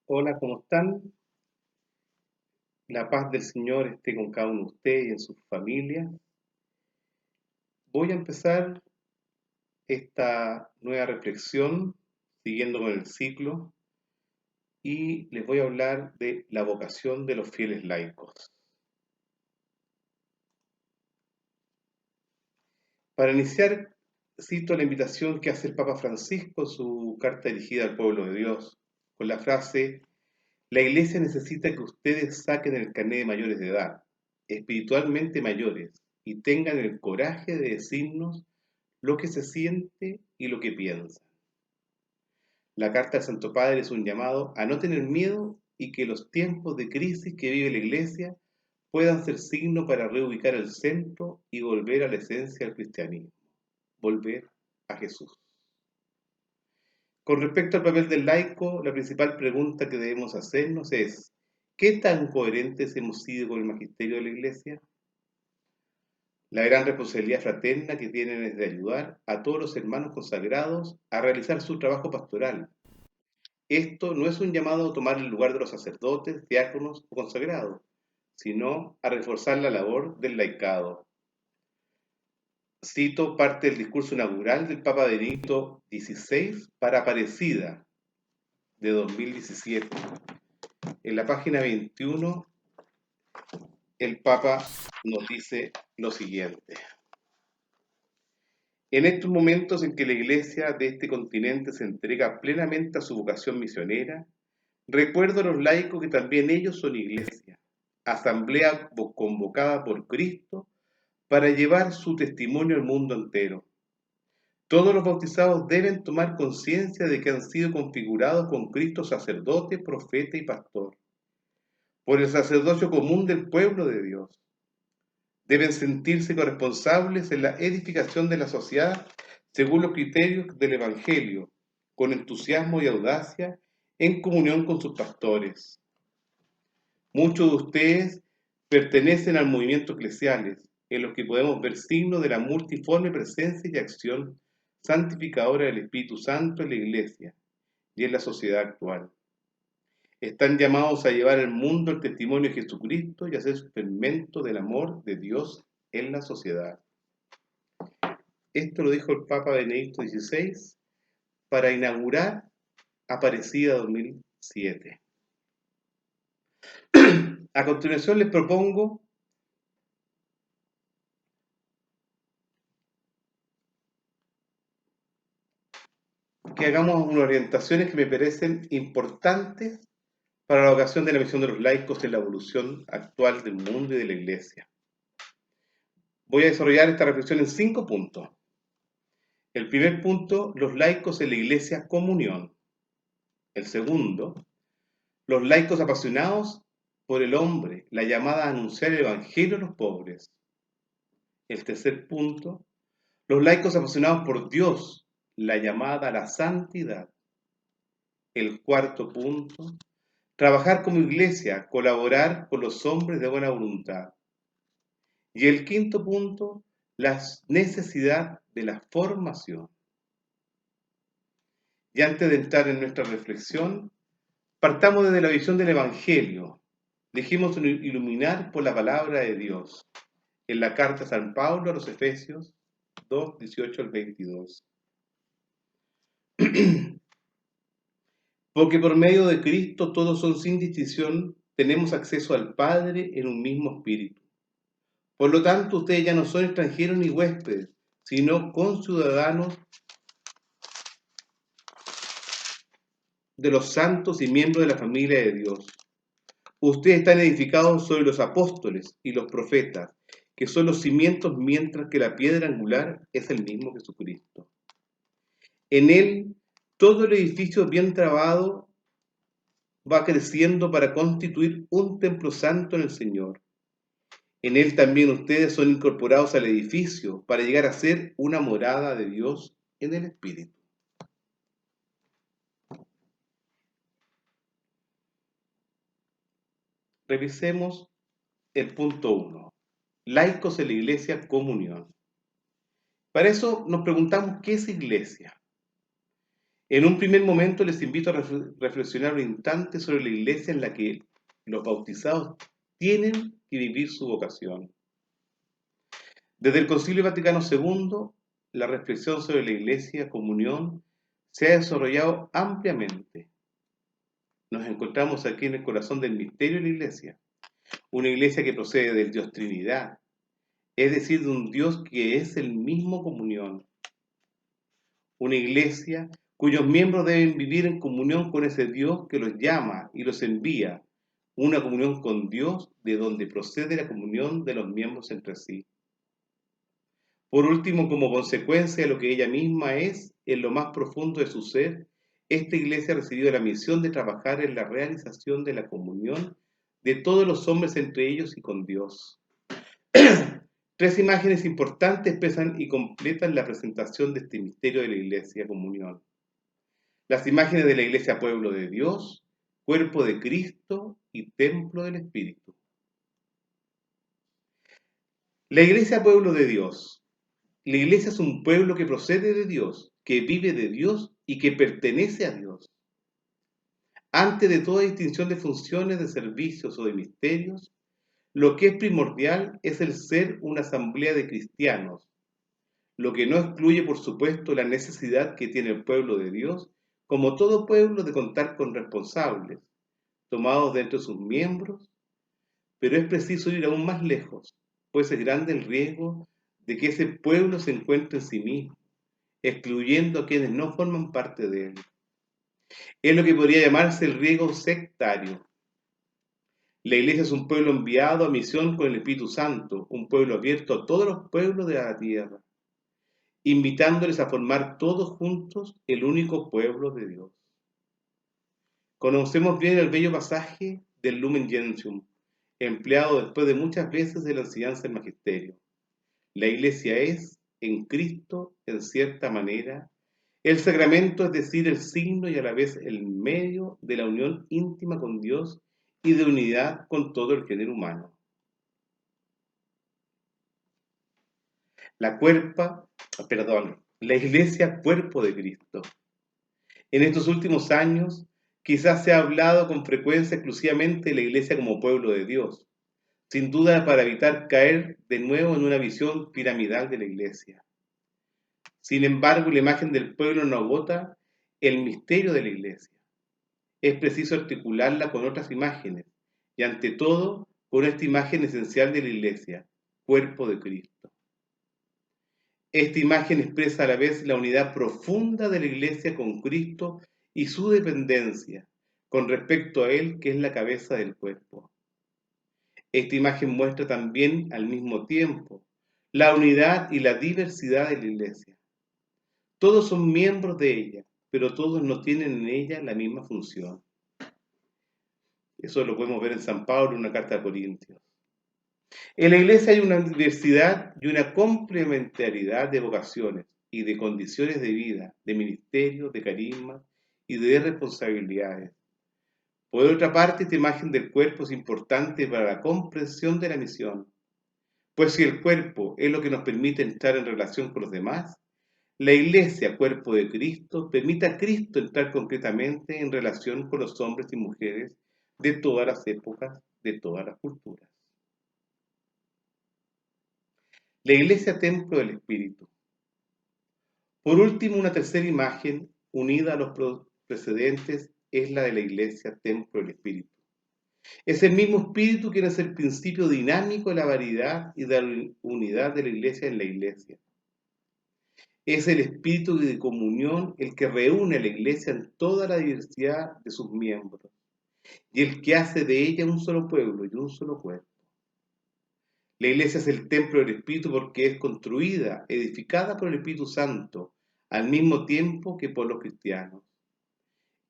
Hola, ¿cómo están? La paz del Señor esté con cada uno de ustedes y en sus familias. Voy a empezar esta nueva reflexión siguiendo con el ciclo y les voy a hablar de la vocación de los fieles laicos. Para iniciar, cito la invitación que hace el Papa Francisco en su carta dirigida al pueblo de Dios, con la frase: la Iglesia necesita que ustedes saquen el carné de mayores de edad, espiritualmente mayores, y tengan el coraje de decirnos lo que se siente y lo que piensa. La carta del Santo Padre es un llamado a no tener miedo y que los tiempos de crisis que vive la Iglesia puedan ser signo para reubicar el centro y volver a la esencia del cristianismo, volver a Jesús. Con respecto al papel del laico, la principal pregunta que debemos hacernos es: ¿qué tan coherentes hemos sido con el magisterio de la Iglesia? La gran responsabilidad fraterna que tienen es de ayudar a todos los hermanos consagrados a realizar su trabajo pastoral. Esto no es un llamado a tomar el lugar de los sacerdotes, diáconos o consagrados, sino a reforzar la labor del laicado. Cito parte del discurso inaugural del Papa Benedicto XVI para Aparecida de 2017. En la página 21, el Papa nos dice lo siguiente: en estos momentos en que la Iglesia de este continente se entrega plenamente a su vocación misionera, recuerdo a los laicos que también ellos son Iglesia, asamblea convocada por Cristo para llevar su testimonio al mundo entero. Todos los bautizados deben tomar conciencia de que han sido configurados con Cristo sacerdote, profeta y pastor, por el sacerdocio común del pueblo de Dios. Deben sentirse corresponsables en la edificación de la sociedad según los criterios del Evangelio, con entusiasmo y audacia, en comunión con sus pastores. Muchos de ustedes pertenecen al movimiento eclesiales, en los que podemos ver signos de la multiforme presencia y acción santificadora del Espíritu Santo en la Iglesia y en la sociedad actual. Están llamados a llevar al mundo el testimonio de Jesucristo y a ser fermento del amor de Dios en la sociedad. Esto lo dijo el Papa Benedicto XVI para inaugurar Aparecida 2007. A continuación les propongo que hagamos unas orientaciones que me parecen importantes para la ocasión de la misión de los laicos en la evolución actual del mundo y de la Iglesia. Voy a desarrollar esta reflexión en 5 puntos. El primer punto: los laicos en la Iglesia comunión. El segundo: los laicos apasionados por el hombre, la llamada a anunciar el Evangelio a los pobres. El tercer punto: los laicos apasionados por Dios, la llamada a la santidad. El cuarto punto: trabajar como iglesia, colaborar con los hombres de buena voluntad. Y el quinto punto: la necesidad de la formación. Y antes de entrar en nuestra reflexión, partamos desde la visión del Evangelio. Dejémonos iluminar por la palabra de Dios. En la carta de San Pablo a los Efesios 2, 18 al 22. Porque por medio de Cristo todos son sin distinción, tenemos acceso al Padre en un mismo espíritu. Por lo tanto, ustedes ya no son extranjeros ni huéspedes, sino conciudadanos de los santos y miembros de la familia de Dios. Ustedes están edificados sobre los apóstoles y los profetas, que son los cimientos, mientras que la piedra angular es el mismo Jesucristo. En él, todo el edificio bien trabado va creciendo para constituir un templo santo en el Señor. En él también ustedes son incorporados al edificio para llegar a ser una morada de Dios en el Espíritu. Revisemos el punto 1. Laicos en la Iglesia, comunión. Para eso nos preguntamos: ¿qué es Iglesia? En un primer momento les invito a reflexionar un instante sobre la iglesia en la que los bautizados tienen que vivir su vocación. Desde el Concilio Vaticano II, la reflexión sobre la iglesia, comunión, se ha desarrollado ampliamente. Nos encontramos aquí en el corazón del misterio de la iglesia, una iglesia que procede del Dios Trinidad, es decir, de un Dios que es el mismo comunión. Una iglesia cuyos miembros deben vivir en comunión con ese Dios que los llama y los envía, una comunión con Dios de donde procede la comunión de los miembros entre sí. Por último, como consecuencia de lo que ella misma es, en lo más profundo de su ser, esta iglesia ha recibido la misión de trabajar en la realización de la comunión de todos los hombres entre ellos y con Dios. Tres imágenes importantes expresan y completan la presentación de este misterio de la iglesia comunión. Las imágenes de la iglesia pueblo de Dios, cuerpo de Cristo y templo del Espíritu. La iglesia pueblo de Dios. La iglesia es un pueblo que procede de Dios, que vive de Dios y que pertenece a Dios. Antes de toda distinción de funciones, de servicios o de misterios, lo que es primordial es el ser una asamblea de cristianos, lo que no excluye, por supuesto, la necesidad que tiene el pueblo de Dios, como todo pueblo, de contar con responsables, tomados de entre sus miembros, pero es preciso ir aún más lejos, pues es grande el riesgo de que ese pueblo se encuentre en sí mismo, excluyendo a quienes no forman parte de él. Es lo que podría llamarse el riesgo sectario. La iglesia es un pueblo enviado a misión con el Espíritu Santo, un pueblo abierto a todos los pueblos de la tierra, invitándoles a formar todos juntos el único pueblo de Dios. Conocemos bien el bello pasaje del Lumen Gentium, empleado después de muchas veces de la enseñanza del magisterio. La iglesia es, en Cristo, en cierta manera, el sacramento, es decir, el signo y a la vez el medio de la unión íntima con Dios y de unidad con todo el género humano. La iglesia cuerpo de Cristo. En estos últimos años, quizás se ha hablado con frecuencia exclusivamente de la iglesia como pueblo de Dios, sin duda para evitar caer de nuevo en una visión piramidal de la iglesia. Sin embargo, la imagen del pueblo no agota el misterio de la iglesia. Es preciso articularla con otras imágenes y ante todo con esta imagen esencial de la iglesia, cuerpo de Cristo. Esta imagen expresa a la vez la unidad profunda de la iglesia con Cristo y su dependencia con respecto a Él, que es la cabeza del cuerpo. Esta imagen muestra también al mismo tiempo la unidad y la diversidad de la iglesia. Todos son miembros de ella, pero todos no tienen en ella la misma función. Eso lo podemos ver en San Pablo en una carta a Corintios. En la iglesia hay una diversidad y una complementariedad de vocaciones y de condiciones de vida, de ministerio, de carisma y de responsabilidades. Por otra parte, esta imagen del cuerpo es importante para la comprensión de la misión, pues si el cuerpo es lo que nos permite entrar en relación con los demás, la iglesia, cuerpo de Cristo, permite a Cristo entrar concretamente en relación con los hombres y mujeres de todas las épocas, de todas las culturas. La iglesia templo del Espíritu. Por último, una tercera imagen, unida a los precedentes, es la de la iglesia templo del Espíritu. Es el mismo Espíritu quien es el principio dinámico de la variedad y de la unidad de la iglesia en la iglesia. Es el espíritu de comunión el que reúne a la iglesia en toda la diversidad de sus miembros y el que hace de ella un solo pueblo y un solo cuerpo. La iglesia es el templo del Espíritu porque es construida, edificada por el Espíritu Santo, al mismo tiempo que por los cristianos.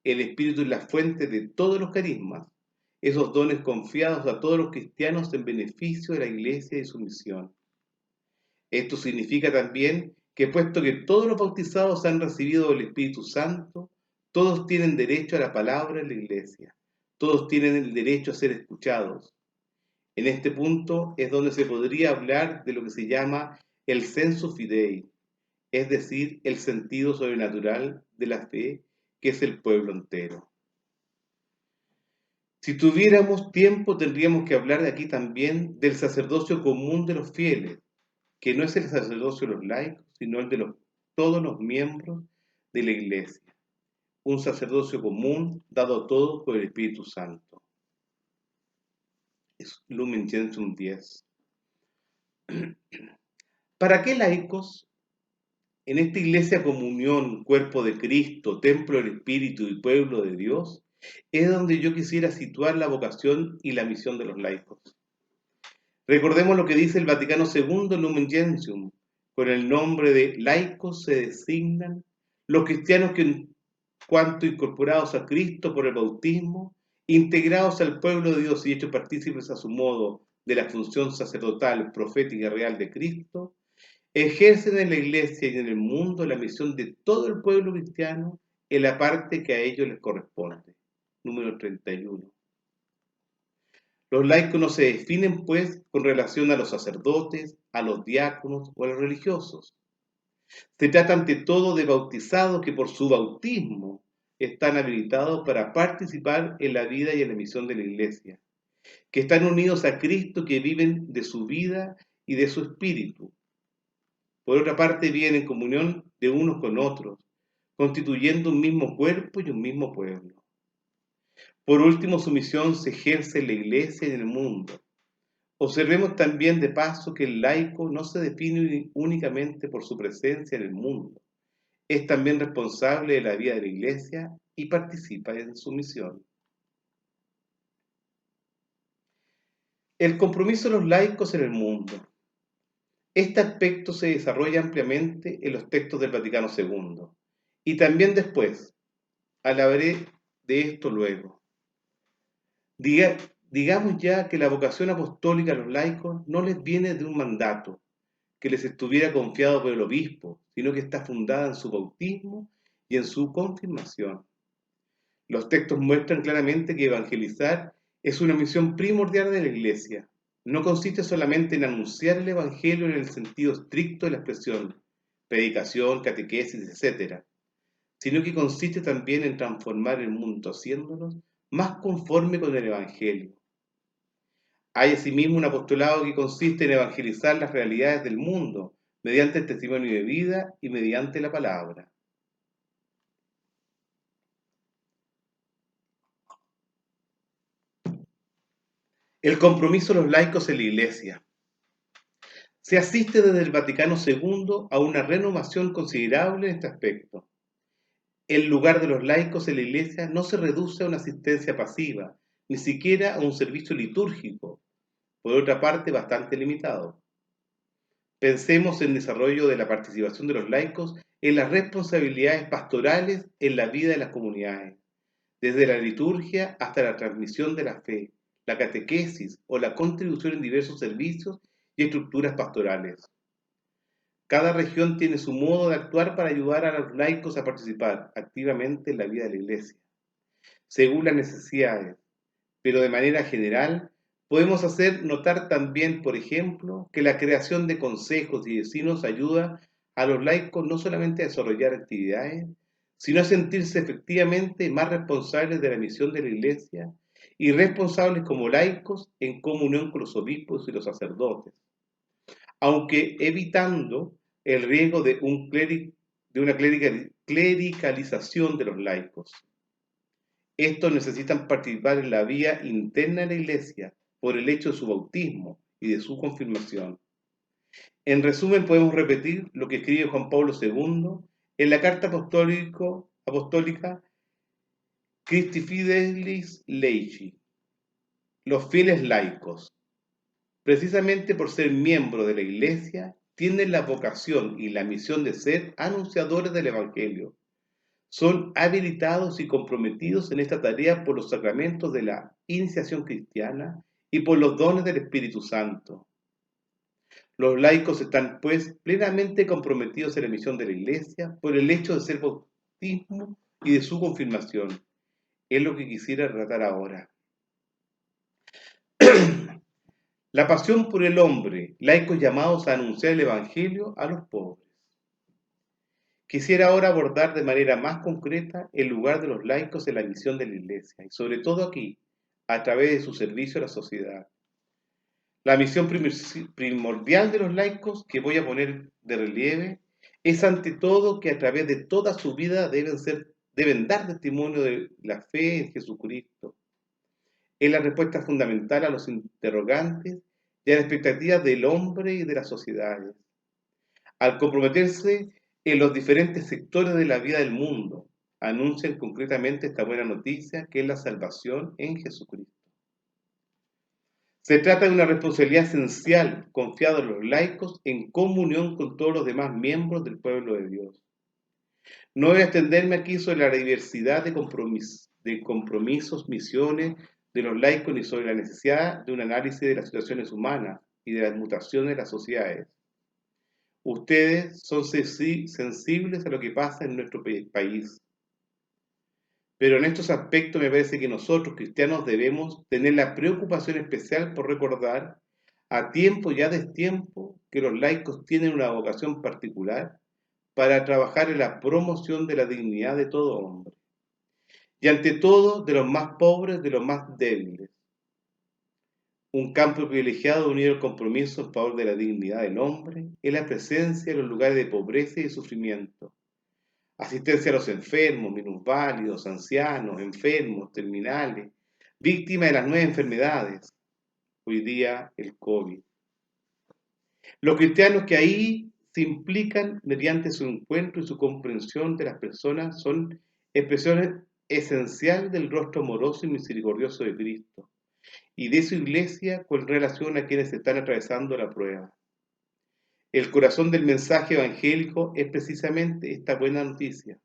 El Espíritu es la fuente de todos los carismas, esos dones confiados a todos los cristianos en beneficio de la iglesia y su misión. Esto significa también que puesto que todos los bautizados han recibido el Espíritu Santo, todos tienen derecho a la palabra en la iglesia, todos tienen el derecho a ser escuchados. En este punto es donde se podría hablar de lo que se llama el sensu fidei, es decir, el sentido sobrenatural de la fe que es el pueblo entero. Si tuviéramos tiempo, tendríamos que hablar de aquí también del sacerdocio común de los fieles, que no es el sacerdocio de los laicos, sino el de todos los miembros de la Iglesia. Un sacerdocio común dado a todos por el Espíritu Santo. Es Lumen Gentium 10. ¿Para qué laicos? En esta iglesia comunión, cuerpo de Cristo, templo del Espíritu y pueblo de Dios, es donde yo quisiera situar la vocación y la misión de los laicos. Recordemos lo que dice el Vaticano II en Lumen Gentium. Con el nombre de laicos se designan los cristianos que en cuanto incorporados a Cristo por el bautismo, integrados al pueblo de Dios y hechos partícipes a su modo de la función sacerdotal, profética y real de Cristo, ejercen en la iglesia y en el mundo la misión de todo el pueblo cristiano en la parte que a ellos les corresponde. Número 31. Los laicos no se definen, pues, con relación a los sacerdotes, a los diáconos o a los religiosos. Se trata ante todo de bautizados que por su bautismo están habilitados para participar en la vida y en la misión de la iglesia, que están unidos a Cristo, que viven de su vida y de su espíritu. Por otra parte, viven en comunión de unos con otros, constituyendo un mismo cuerpo y un mismo pueblo. Por último, su misión se ejerce en la iglesia y en el mundo. Observemos también de paso que el laico no se define únicamente por su presencia en el mundo, es también responsable de la vida de la iglesia y participa en su misión. El compromiso de los laicos en el mundo. Este aspecto se desarrolla ampliamente en los textos del Vaticano II y también después. Hablaré de esto luego. Digamos ya que la vocación apostólica a los laicos no les viene de un mandato que les estuviera confiado por el obispo, sino que está fundada en su bautismo y en su confirmación. Los textos muestran claramente que evangelizar es una misión primordial de la Iglesia. No consiste solamente en anunciar el Evangelio en el sentido estricto de la expresión, predicación, catequesis, etc., sino que consiste también en transformar el mundo, haciéndolos más conforme con el Evangelio. Hay asimismo un apostolado que consiste en evangelizar las realidades del mundo mediante el testimonio de vida y mediante la palabra. El compromiso de los laicos en la Iglesia. Se asiste desde el Vaticano II a una renovación considerable en este aspecto. El lugar de los laicos en la Iglesia no se reduce a una asistencia pasiva, ni siquiera a un servicio litúrgico, por otra parte bastante limitado. Pensemos en el desarrollo de la participación de los laicos en las responsabilidades pastorales en la vida de las comunidades, desde la liturgia hasta la transmisión de la fe, la catequesis o la contribución en diversos servicios y estructuras pastorales. Cada región tiene su modo de actuar para ayudar a los laicos a participar activamente en la vida de la Iglesia, según las necesidades, pero de manera general podemos hacer notar también, por ejemplo, que la creación de consejos y vecinos ayuda a los laicos no solamente a desarrollar actividades, sino a sentirse efectivamente más responsables de la misión de la Iglesia y responsables como laicos en comunión con los obispos y los sacerdotes, aunque evitando el riesgo de una clericalización de los laicos. Estos necesitan participar en la vida interna de la Iglesia por el hecho de su bautismo y de su confirmación. En resumen, podemos repetir lo que escribe Juan Pablo II en la carta apostólica Christi Fidelis Laici, los fieles laicos. Precisamente por ser miembros de la Iglesia, tienen la vocación y la misión de ser anunciadores del Evangelio. Son habilitados y comprometidos en esta tarea por los sacramentos de la iniciación cristiana y por los dones del Espíritu Santo. Los laicos están, pues, plenamente comprometidos en la misión de la Iglesia por el hecho de ser bautismo y de su confirmación. Es lo que quisiera tratar ahora. La pasión por el hombre, laicos llamados a anunciar el Evangelio a los pobres. Quisiera ahora abordar de manera más concreta el lugar de los laicos en la misión de la Iglesia, y sobre todo aquí, a través de su servicio a la sociedad. La misión primordial de los laicos, que voy a poner de relieve, es ante todo que a través de toda su vida deben dar testimonio de la fe en Jesucristo. Es la respuesta fundamental a los interrogantes y a las expectativas del hombre y de las sociedades. Al comprometerse en los diferentes sectores de la vida del mundo, anuncian concretamente esta buena noticia que es la salvación en Jesucristo. Se trata de una responsabilidad esencial confiada a los laicos en comunión con todos los demás miembros del pueblo de Dios. No voy a extenderme aquí sobre la diversidad de compromisos, misiones de los laicos ni sobre la necesidad de un análisis de las situaciones humanas y de las mutaciones de las sociedades. Ustedes son sensibles a lo que pasa en nuestro país. Pero en estos aspectos me parece que nosotros, cristianos, debemos tener la preocupación especial por recordar a tiempo y a destiempo que los laicos tienen una vocación particular para trabajar en la promoción de la dignidad de todo hombre. Y ante todo, de los más pobres, de los más débiles. Un campo privilegiado unido al compromiso en favor de la dignidad del hombre es la presencia en los lugares de pobreza y de sufrimiento. Asistencia a los enfermos, minusválidos, ancianos, enfermos, terminales, víctimas de las nuevas enfermedades, hoy día el COVID. Los cristianos que ahí se implican mediante su encuentro y su comprensión de las personas son expresiones esenciales del rostro amoroso y misericordioso de Cristo y de su iglesia con relación a quienes están atravesando la prueba. El corazón del mensaje evangélico es precisamente esta buena noticia.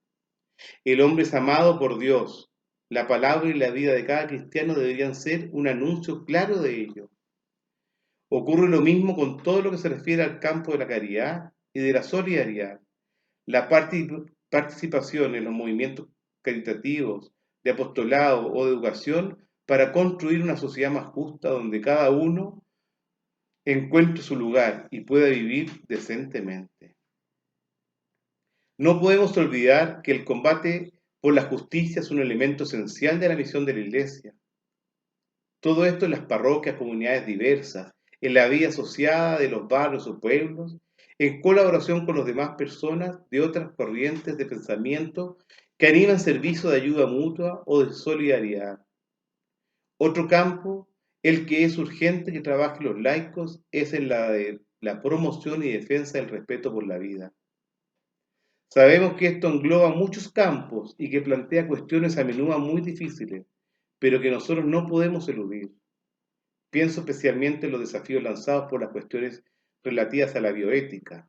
El hombre es amado por Dios. La palabra y la vida de cada cristiano deberían ser un anuncio claro de ello. Ocurre lo mismo con todo lo que se refiere al campo de la caridad y de la solidaridad. La participación en los movimientos caritativos, de apostolado o de educación para construir una sociedad más justa donde cada uno encuentre su lugar y pueda vivir decentemente. No podemos olvidar que el combate por la justicia es un elemento esencial de la misión de la Iglesia. Todo esto en las parroquias, comunidades diversas, en la vida asociada de los barrios o pueblos, en colaboración con las demás personas de otras corrientes de pensamiento que animan servicios de ayuda mutua o de solidaridad. Otro campo, el que es urgente que trabajen los laicos, es en la de la promoción y defensa del respeto por la vida. Sabemos que esto engloba muchos campos y que plantea cuestiones a menudo muy difíciles, pero que nosotros no podemos eludir. Pienso especialmente en los desafíos lanzados por las cuestiones relativas a la bioética,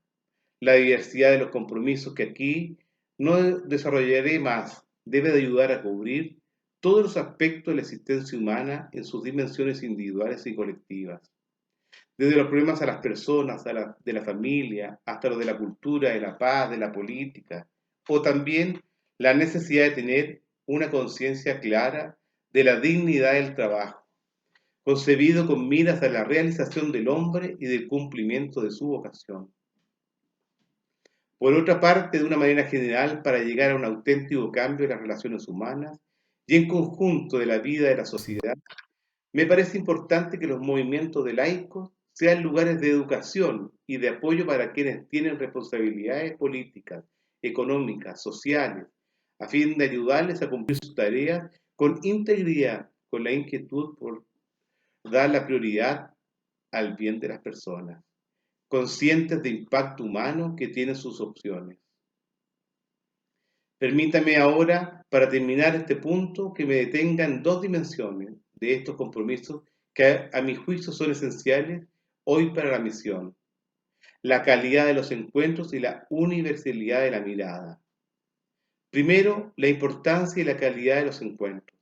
la diversidad de los compromisos que aquí no desarrollaré más, debe de ayudar a cubrir todos los aspectos de la existencia humana en sus dimensiones individuales y colectivas. Desde los problemas a las personas, de la familia, hasta los de la cultura, de la paz, de la política, o también la necesidad de tener una conciencia clara de la dignidad del trabajo, concebido con miras a la realización del hombre y del cumplimiento de su vocación. Por otra parte, de una manera general, para llegar a un auténtico cambio de las relaciones humanas y en conjunto de la vida de la sociedad, me parece importante que los movimientos de laicos sean lugares de educación y de apoyo para quienes tienen responsabilidades políticas, económicas, sociales, a fin de ayudarles a cumplir sus tareas con integridad, con la inquietud por dar la prioridad al bien de las personas, conscientes del impacto humano que tienen sus opciones. Permítame ahora, para terminar este punto, que me detenga en dos dimensiones de estos compromisos que a mi juicio son esenciales hoy para la misión: la calidad de los encuentros y la universalidad de la mirada. Primero, la importancia y la calidad de los encuentros.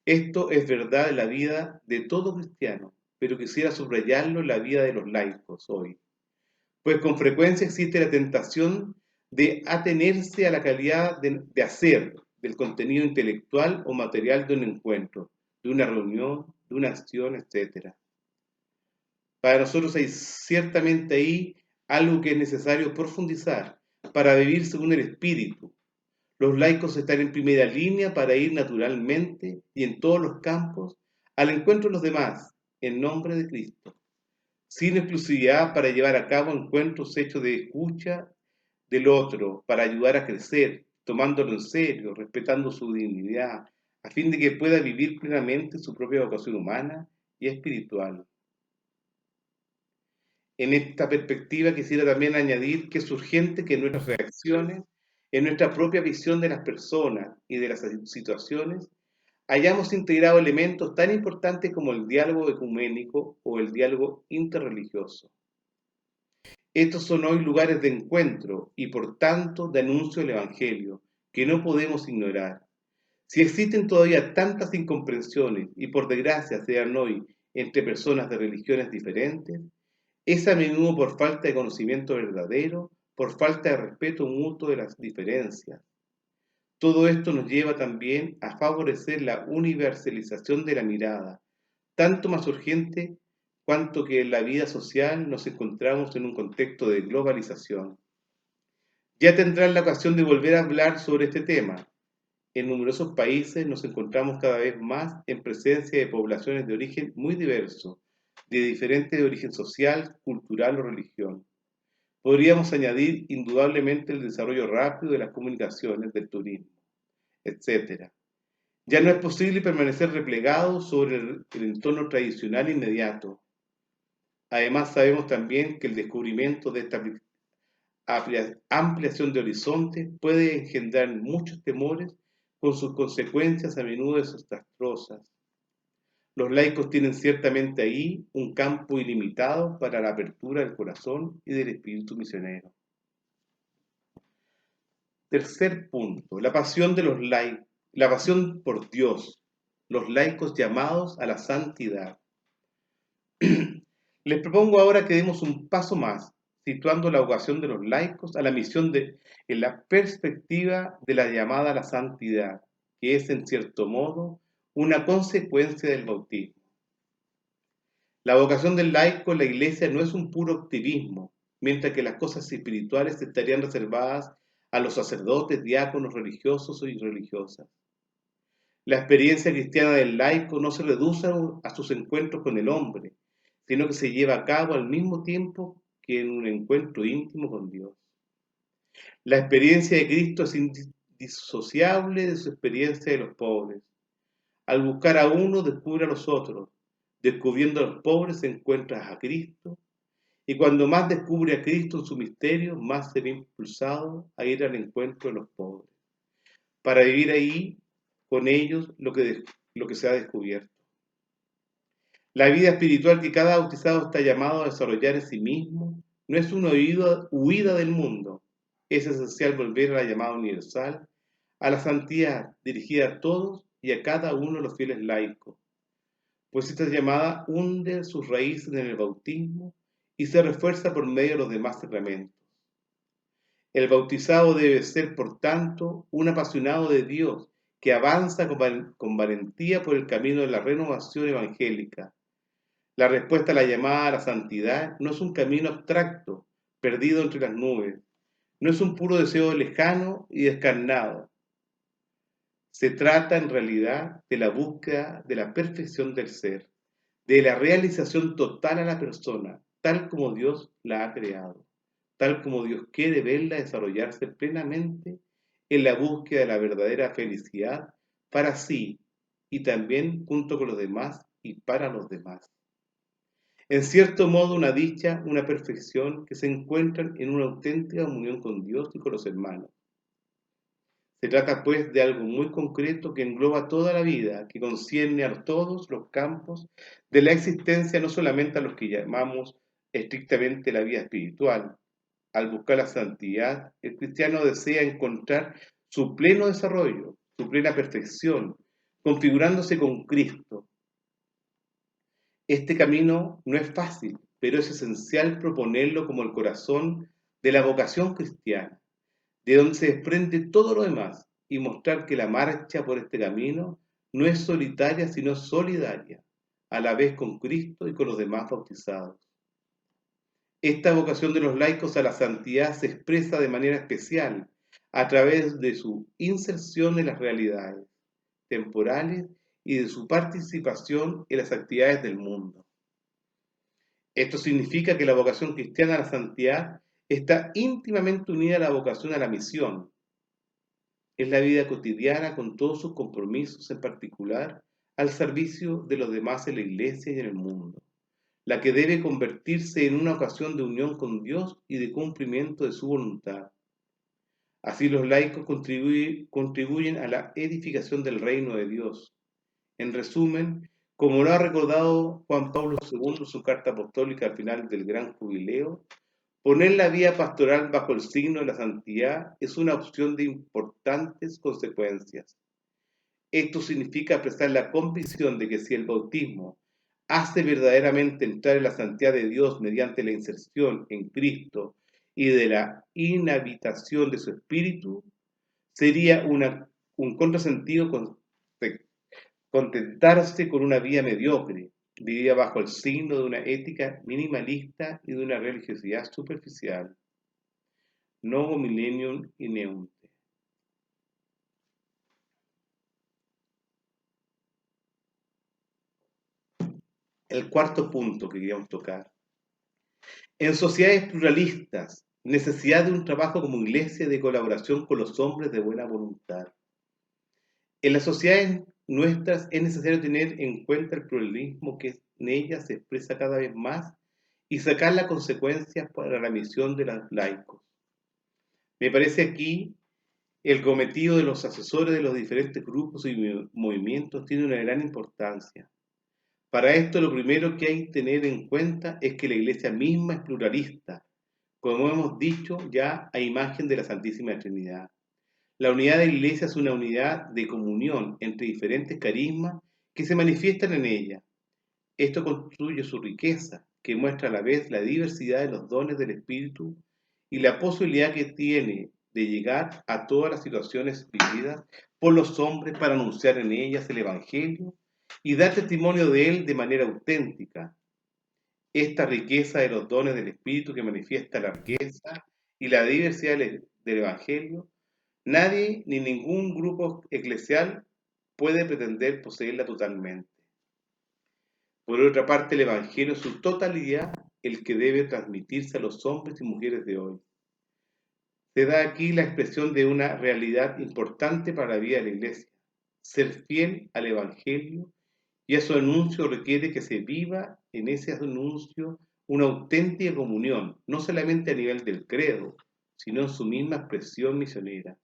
Esto es verdad en la vida de todo cristiano, pero quisiera subrayarlo en la vida de los laicos hoy, pues con frecuencia existe la tentación de atenerse a la calidad de hacer, del contenido intelectual o material de un encuentro, de una reunión, de una acción, etc. Para nosotros hay ciertamente ahí algo que es necesario profundizar, para vivir según el Espíritu. Los laicos están en primera línea para ir naturalmente y en todos los campos al encuentro de los demás, en nombre de Cristo, sin exclusividad para llevar a cabo encuentros hechos de escucha del otro, para ayudar a crecer, tomándolo en serio, respetando su dignidad, a fin de que pueda vivir plenamente su propia vocación humana y espiritual. En esta perspectiva quisiera también añadir que es urgente que nuestras reacciones, en nuestra propia visión de las personas y de las situaciones, hayamos integrado elementos tan importantes como el diálogo ecuménico o el diálogo interreligioso. Estos son hoy lugares de encuentro y por tanto de anuncio del Evangelio, que no podemos ignorar. Si existen todavía tantas incomprensiones y por desgracia se dan hoy entre personas de religiones diferentes, es a menudo por falta de conocimiento verdadero, por falta de respeto mutuo de las diferencias. Todo esto nos lleva también a favorecer la universalización de la mirada, tanto más urgente cuanto que en la vida social nos encontramos en un contexto de globalización. Ya tendrán la ocasión de volver a hablar sobre este tema. En numerosos países nos encontramos cada vez más en presencia de poblaciones de origen muy diverso, de diferente de origen social, cultural o religión. Podríamos añadir indudablemente el desarrollo rápido de las comunicaciones, del turismo, etc. Ya no es posible permanecer replegado sobre el entorno tradicional inmediato. Además, sabemos también que el descubrimiento de esta ampliación de horizontes puede engendrar muchos temores con sus consecuencias a menudo desastrosas. Los laicos tienen ciertamente ahí un campo ilimitado para la apertura del corazón y del espíritu misionero. Tercer punto, la pasión de los laicos, la pasión por Dios, los laicos llamados a la santidad. Les propongo ahora que demos un paso más, situando la vocación de los laicos a la misión en la perspectiva de la llamada a la santidad, que es en cierto modo una consecuencia del bautismo. La vocación del laico en la Iglesia no es un puro activismo, mientras que las cosas espirituales estarían reservadas a los sacerdotes, diáconos, religiosos y religiosas. La experiencia cristiana del laico no se reduce a sus encuentros con el hombre, sino que se lleva a cabo al mismo tiempo que en un encuentro íntimo con Dios. La experiencia de Cristo es indisociable de su experiencia de los pobres. Al buscar a uno, descubre a los otros. Descubriendo a los pobres, encuentras a Cristo. Y cuando más descubre a Cristo en su misterio, más se ve impulsado a ir al encuentro de los pobres, para vivir ahí con ellos lo que se ha descubierto. La vida espiritual que cada bautizado está llamado a desarrollar en sí mismo no es una huida del mundo. Es esencial volver a la llamada universal, a la santidad dirigida a todos y a cada uno de los fieles laicos, pues esta llamada hunde sus raíces en el bautismo y se refuerza por medio de los demás sacramentos. El bautizado debe ser, por tanto, un apasionado de Dios que avanza con valentía por el camino de la renovación evangélica. La respuesta a la llamada a la santidad no es un camino abstracto, perdido entre las nubes. No es un puro deseo lejano y descarnado. Se trata en realidad de la búsqueda de la perfección del ser, de la realización total a la persona, tal como Dios la ha creado, tal como Dios quiere verla desarrollarse plenamente en la búsqueda de la verdadera felicidad para sí y también junto con los demás y para los demás. En cierto modo, una dicha, una perfección que se encuentran en una auténtica unión con Dios y con los hermanos. Se trata pues de algo muy concreto que engloba toda la vida, que concierne a todos los campos de la existencia, no solamente a los que llamamos estrictamente la vida espiritual. Al buscar la santidad, el cristiano desea encontrar su pleno desarrollo, su plena perfección, configurándose con Cristo. Este camino no es fácil, pero es esencial proponerlo como el corazón de la vocación cristiana, de donde se desprende todo lo demás, y mostrar que la marcha por este camino no es solitaria, sino solidaria, a la vez con Cristo y con los demás bautizados. Esta vocación de los laicos a la santidad se expresa de manera especial a través de su inserción en las realidades temporales y de su participación en las actividades del mundo. Esto significa que la vocación cristiana a la santidad está íntimamente unida a la vocación a la misión. Es la vida cotidiana con todos sus compromisos, en particular al servicio de los demás en la iglesia y en el mundo, la que debe convertirse en una ocasión de unión con Dios y de cumplimiento de su voluntad. Así los laicos contribuyen a la edificación del reino de Dios. En resumen, como lo ha recordado Juan Pablo II en su carta apostólica al final del Gran Jubileo, poner la vía pastoral bajo el signo de la santidad es una opción de importantes consecuencias. Esto significa expresar la convicción de que si el bautismo hace verdaderamente entrar en la santidad de Dios mediante la inserción en Cristo y de la inhabitación de su Espíritu, sería un contrasentido contentarse con una vida mediocre, vivida bajo el signo de una ética minimalista y de una religiosidad superficial. Novo Millennium Ineunte. El cuarto punto que queríamos tocar. En sociedades pluralistas, necesidad de un trabajo como iglesia de colaboración con los hombres de buena voluntad. En las sociedades nuestras es necesario tener en cuenta el pluralismo que en ellas se expresa cada vez más y sacar las consecuencias para la misión de los laicos. Me parece aquí el cometido de los asesores de los diferentes grupos y movimientos tiene una gran importancia. Para esto lo primero que hay que tener en cuenta es que la iglesia misma es pluralista, como hemos dicho ya a imagen de la Santísima Trinidad. La unidad de la iglesia es una unidad de comunión entre diferentes carismas que se manifiestan en ella. Esto construye su riqueza, que muestra a la vez la diversidad de los dones del Espíritu y la posibilidad que tiene de llegar a todas las situaciones vividas por los hombres para anunciar en ellas el Evangelio y dar testimonio de él de manera auténtica. Esta riqueza de los dones del Espíritu que manifiesta la riqueza y la diversidad del Evangelio, nadie ni ningún grupo eclesial puede pretender poseerla totalmente. Por otra parte, el Evangelio es su totalidad el que debe transmitirse a los hombres y mujeres de hoy. Se da aquí la expresión de una realidad importante para la vida de la Iglesia, ser fiel al Evangelio, y a su anuncio requiere que se viva en ese anuncio una auténtica comunión, no solamente a nivel del credo, sino en su misma expresión misionera.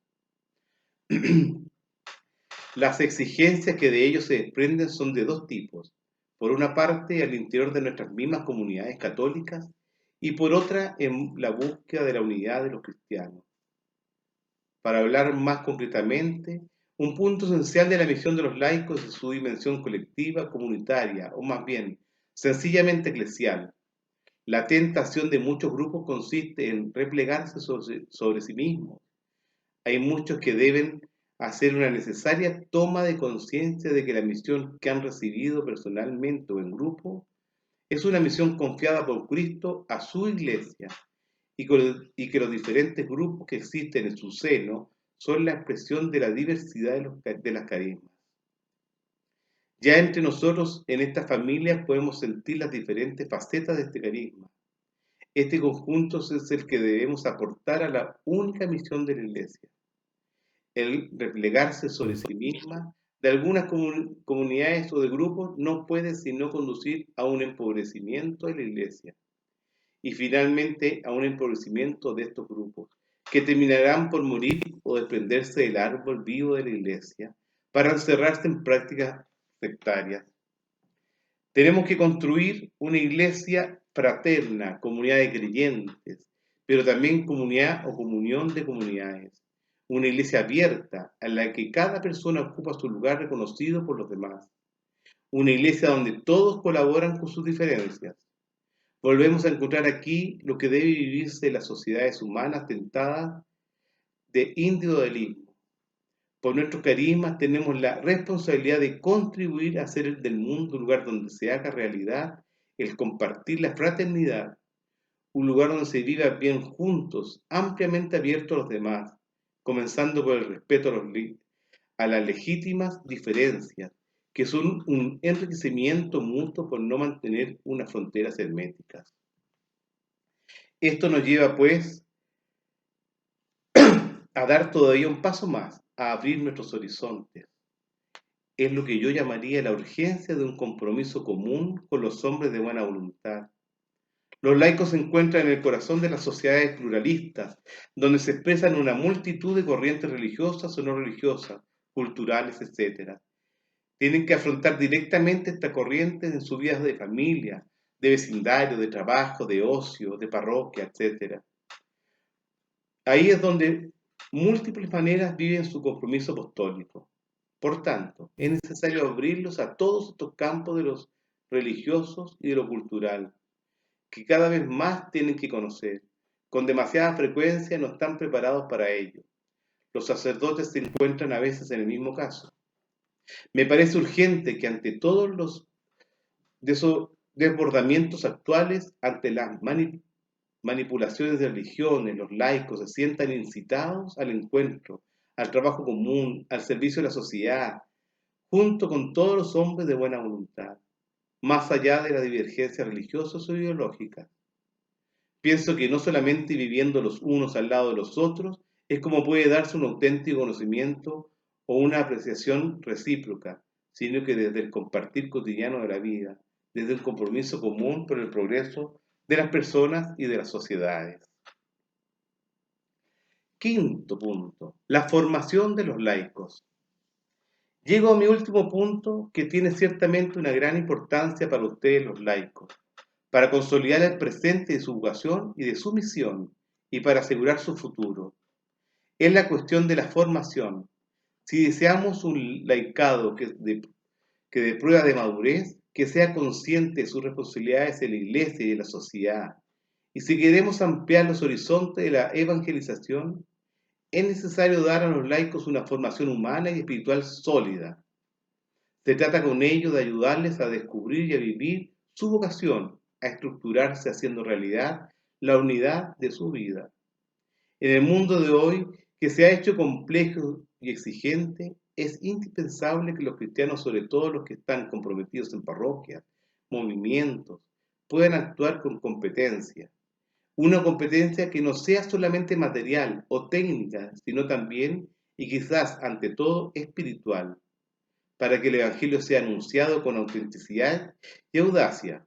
Las exigencias que de ello se desprenden son de dos tipos. Por una parte, al interior de nuestras mismas comunidades católicas y por otra, en la búsqueda de la unidad de los cristianos. Para hablar más concretamente, un punto esencial de la misión de los laicos es su dimensión colectiva, comunitaria, o más bien, sencillamente eclesial. La tentación de muchos grupos consiste en replegarse sobre sí mismos. Hay muchos que deben hacer una necesaria toma de conciencia de que la misión que han recibido personalmente o en grupo es una misión confiada por Cristo a su iglesia y que los diferentes grupos que existen en su seno son la expresión de la diversidad de las carismas. Ya entre nosotros, en esta familia, podemos sentir las diferentes facetas de este carisma. Este conjunto es el que debemos aportar a la única misión de la iglesia. El replegarse sobre sí misma de algunas comunidades o de grupos no puede sino conducir a un empobrecimiento de la iglesia y finalmente a un empobrecimiento de estos grupos, que terminarán por morir o desprenderse del árbol vivo de la iglesia para encerrarse en prácticas sectarias. Tenemos que construir una iglesia fraterna, comunidad de creyentes, pero también comunidad o comunión de comunidades. Una iglesia abierta en la que cada persona ocupa su lugar reconocido por los demás. Una iglesia donde todos colaboran con sus diferencias. Volvemos a encontrar aquí lo que debe vivirse en las sociedades humanas tentadas de individualismo. Por nuestros carismas tenemos la responsabilidad de contribuir a hacer del mundo un lugar donde se haga realidad el compartir la fraternidad, un lugar donde se viva bien juntos, ampliamente abierto a los demás, comenzando por el respeto a las legítimas diferencias, que son un enriquecimiento mutuo por no mantener unas fronteras herméticas. Esto nos lleva, pues, a dar todavía un paso más, a abrir nuestros horizontes. Es lo que yo llamaría la urgencia de un compromiso común con los hombres de buena voluntad. Los laicos se encuentran en el corazón de las sociedades pluralistas, donde se expresan una multitud de corrientes religiosas o no religiosas, culturales, etc. Tienen que afrontar directamente estas corrientes en sus vidas de familia, de vecindario, de trabajo, de ocio, de parroquia, etc. Ahí es donde múltiples maneras viven su compromiso apostólico. Por tanto, es necesario abrirlos a todos estos campos de los religiosos y de lo cultural, que cada vez más tienen que conocer. Con demasiada frecuencia no están preparados para ello. Los sacerdotes se encuentran a veces en el mismo caso. Me parece urgente que ante todos los desbordamientos actuales, ante las manipulaciones de religiones, los laicos se sientan incitados al encuentro, al trabajo común, al servicio de la sociedad, junto con todos los hombres de buena voluntad, más allá de la divergencia religiosa o ideológica. Pienso que no solamente viviendo los unos al lado de los otros es como puede darse un auténtico conocimiento o una apreciación recíproca, sino que desde el compartir cotidiano de la vida, desde un compromiso común por el progreso de las personas y de las sociedades. Quinto punto, la formación de los laicos. Llego a mi último punto, que tiene ciertamente una gran importancia para ustedes los laicos, para consolidar el presente de su vocación y de su misión, y para asegurar su futuro. Es la cuestión de la formación. Si deseamos un laicado que de prueba de madurez, que sea consciente de sus responsabilidades en la Iglesia y en la sociedad, y si queremos ampliar los horizontes de la evangelización, es necesario dar a los laicos una formación humana y espiritual sólida. Se trata con ello de ayudarles a descubrir y a vivir su vocación, a estructurarse haciendo realidad la unidad de su vida. En el mundo de hoy, que se ha hecho complejo y exigente, es indispensable que los cristianos, sobre todo los que están comprometidos en parroquias, movimientos, puedan actuar con competencia. Una competencia que no sea solamente material o técnica, sino también y quizás ante todo espiritual, para que el Evangelio sea anunciado con autenticidad y audacia.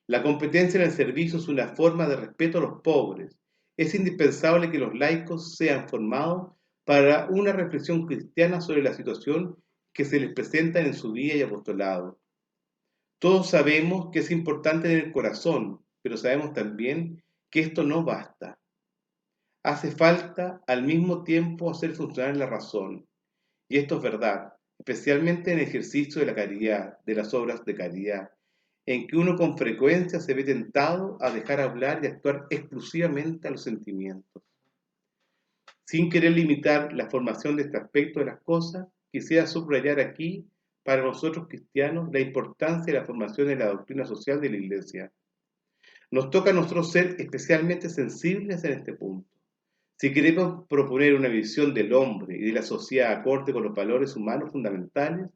La competencia en el servicio es una forma de respeto a los pobres. Es indispensable que los laicos sean formados para una reflexión cristiana sobre la situación que se les presenta en su vida y apostolado. Todos sabemos que es importante en el corazón, pero sabemos también que esto no basta. Hace falta al mismo tiempo hacer funcionar la razón. Y esto es verdad, especialmente en el ejercicio de la caridad, de las obras de caridad, en que uno con frecuencia se ve tentado a dejar hablar y actuar exclusivamente a los sentimientos. Sin querer limitar la formación de este aspecto de las cosas, quisiera subrayar aquí, para nosotros cristianos, la importancia de la formación de la doctrina social de la Iglesia. Nos toca a nosotros ser especialmente sensibles en este punto. Si queremos proponer una visión del hombre y de la sociedad acorde con los valores humanos fundamentales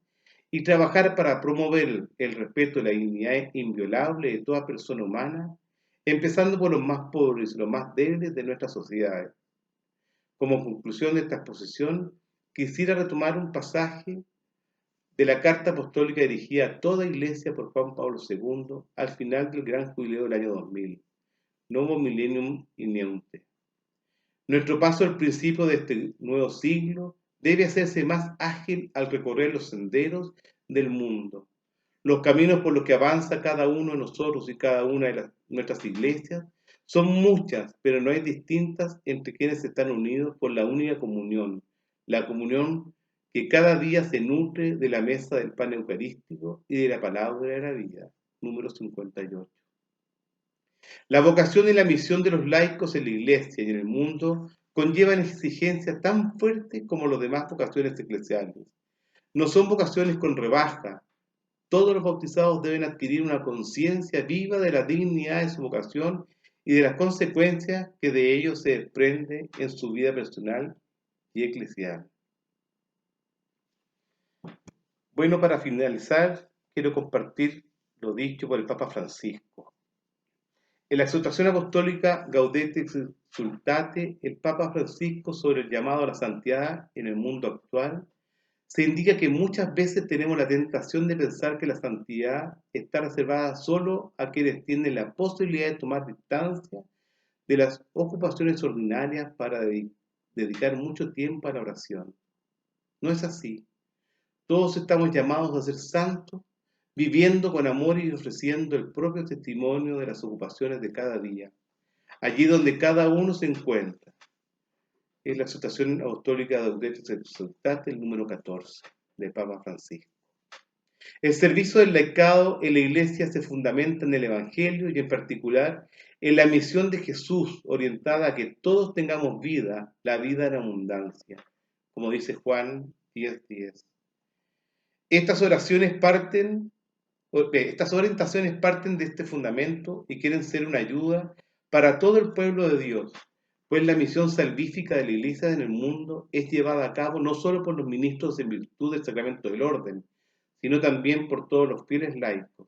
y trabajar para promover el respeto de la dignidad inviolable de toda persona humana, empezando por los más pobres y los más débiles de nuestras sociedades. Como conclusión de esta exposición, quisiera retomar un pasaje de la carta apostólica dirigida a toda iglesia por Juan Pablo II al final del gran jubileo del año 2000, Novo Millennium Ineunte. Nuestro paso al principio de este nuevo siglo debe hacerse más ágil al recorrer los senderos del mundo, los caminos por los que avanza cada uno de nosotros y cada una de nuestras iglesias. Son muchas, pero no hay distintas entre quienes están unidos por la única comunión, la comunión que cada día se nutre de la mesa del pan eucarístico y de la palabra de la vida. Número 58. La vocación y la misión de los laicos en la Iglesia y en el mundo conllevan exigencias tan fuertes como las demás vocaciones eclesiales. No son vocaciones con rebaja. Todos los bautizados deben adquirir una conciencia viva de la dignidad de su vocación y de las consecuencias que de ello se desprende en su vida personal y eclesial. Bueno, para finalizar, quiero compartir lo dicho por el Papa Francisco. En la exhortación apostólica Gaudete Exsultate, el Papa Francisco sobre el llamado a la santidad en el mundo actual, se indica que muchas veces tenemos la tentación de pensar que la santidad está reservada solo a quienes tienen la posibilidad de tomar distancia de las ocupaciones ordinarias para dedicar mucho tiempo a la oración. No es así. Todos estamos llamados a ser santos, viviendo con amor y ofreciendo el propio testimonio de las ocupaciones de cada día, allí donde cada uno se encuentra. Es la exhortación apostólica de Gaudete Exsultate, el número 14, del Papa Francisco. El servicio del laicado en la Iglesia se fundamenta en el Evangelio y en particular en la misión de Jesús orientada a que todos tengamos vida, la vida en abundancia, como dice Juan 10:10. Estas orientaciones parten de este fundamento y quieren ser una ayuda para todo el pueblo de Dios, pues la misión salvífica de la Iglesia en el mundo es llevada a cabo no solo por los ministros en virtud del sacramento del orden, sino también por todos los fieles laicos.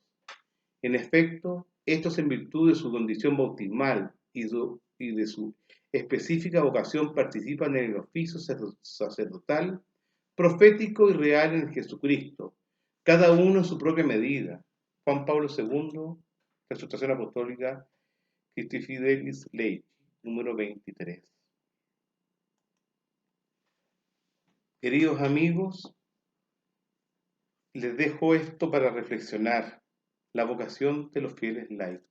En efecto, estos en virtud de su condición bautismal y de su específica vocación participan en el oficio sacerdotal, profético y real en Jesucristo, cada uno en su propia medida. Juan Pablo II, Exhortación Apostólica Christi Fidelis Laici, número 23. Queridos amigos, les dejo esto para reflexionar, la vocación de los fieles laicos.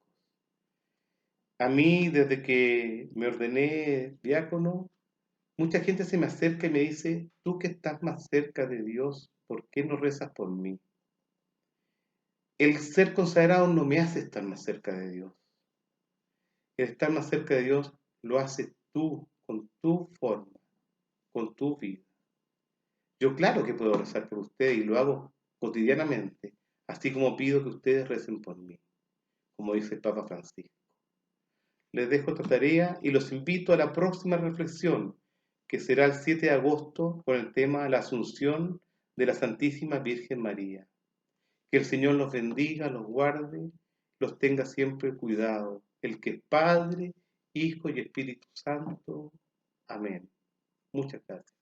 A mí, desde que me ordené diácono, mucha gente se me acerca y me dice, tú que estás más cerca de Dios, ¿por qué no rezas por mí? El ser consagrado no me hace estar más cerca de Dios. El estar más cerca de Dios lo haces tú, con tu forma, con tu vida. Yo claro que puedo rezar por ustedes y lo hago cotidianamente, así como pido que ustedes recen por mí, como dice el Papa Francisco. Les dejo esta tarea y los invito a la próxima reflexión, que será el 7 de agosto con el tema La Asunción de la Santísima Virgen María. Que el Señor los bendiga, los guarde, los tenga siempre cuidado, el que es Padre, Hijo y Espíritu Santo. Amén. Muchas gracias.